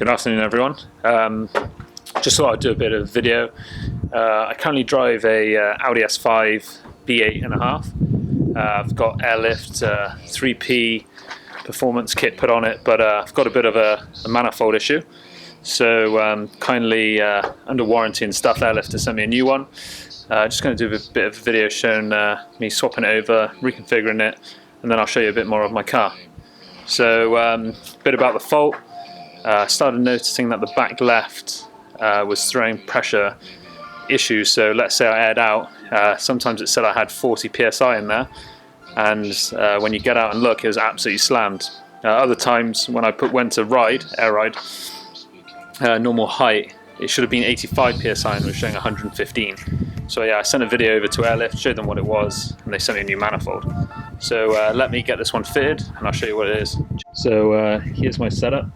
Good afternoon, everyone. Just thought I'd do a bit of video. I currently drive a Audi S5 B8.5. I've got Airlift 3P performance kit put on it, but I've got a bit of a manifold issue. So kindly, under warranty and stuff, Airlift to send me a new one. Just going to do a bit of a video showing me swapping it over, reconfiguring it, and then I'll show you a bit more of my car. So a bit about the fault. I started noticing that the back left was throwing pressure issues. So let's say I aired out, sometimes it said I had 40 psi in there, and when you get out and look, it was absolutely slammed. Other times when I went to air ride, normal height, it should have been 85 psi and was showing 115. So yeah, I sent a video over to Airlift, showed them what it was, and they sent me a new manifold. So let me get this one fitted and I'll show you what it is. So here's my setup.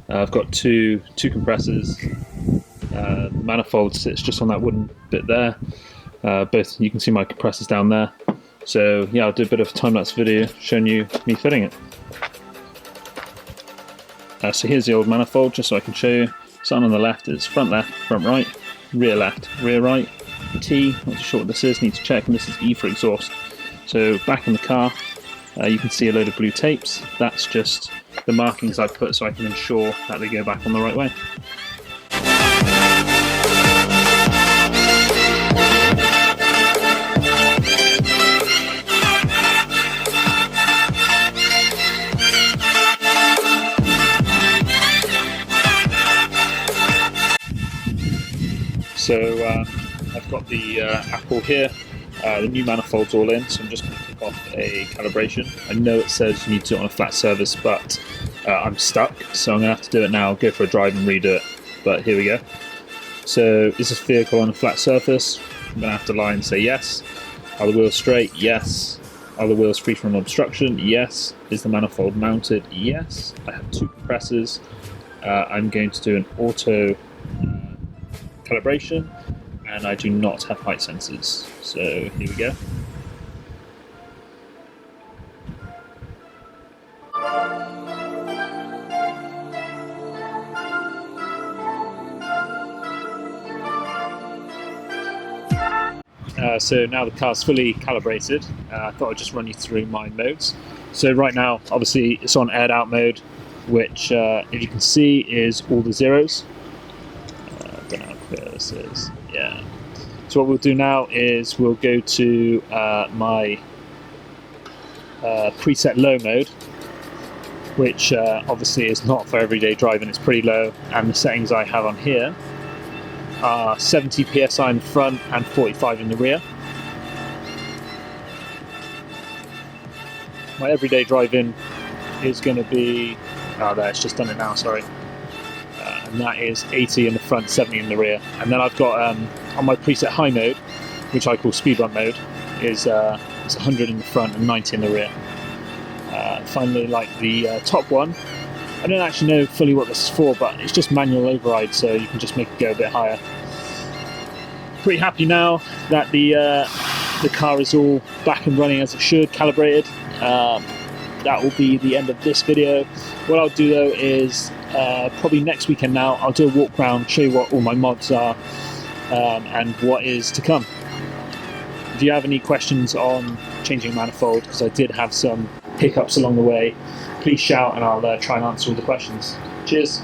I've got two compressors. The manifold sits just on that wooden bit there. Both, you can see my compressors down there. So yeah, I'll do a bit of a time-lapse video showing you me fitting it. So here's the old manifold, just so I can show you. Starting on the left is front left, front right, rear left, rear right. T, not too sure what this is, need to check, and this is E for exhaust. So back in the car, you can see a load of blue tapes. That's just the markings I've put so I can ensure that they go back on the right way. So I've got the Apple here, the new manifold's all in, so I'm just going to kick off a calibration. I know it says you need to do it on a flat surface, but I'm stuck, so I'm going to have to do it now, go for a drive and redo it, but here we go. So is this vehicle on a flat surface? I'm going to have to lie and say yes. Are the wheels straight? Yes. Are the wheels free from obstruction? Yes. Is the manifold mounted? Yes. I have two compressors. I'm going to do an auto calibration, and I do not have height sensors. So here we go. So now the car's fully calibrated. I thought I'd just run you through my modes. So right now, obviously, it's on aired out mode, which, as you can see, is all the zeros. I don't know how clear this is. Yeah. So what we'll do now is we'll go to my preset low mode, which obviously is not for everyday driving, it's pretty low, and the settings I have on here are 70 psi in the front and 45 in the rear. My everyday driving is going to be, oh there, it's just done it now, sorry. And that is 80 in the front, 70 in the rear. And then I've got on my preset high mode, which I call speed run mode, is it's 100 in the front and 90 in the rear. Finally, like the top one, I don't actually know fully what this is for, but it's just manual override, so you can just make it go a bit higher. Pretty happy now that the car is all back and running as it should, calibrated. That will be the end of this video. What I'll do though is probably next weekend now, I'll do a walk around, show you what all my mods are and what is to come. If you have any questions on changing manifold, because I did have some hiccups along the way, please shout and I'll try and answer all the questions. Cheers.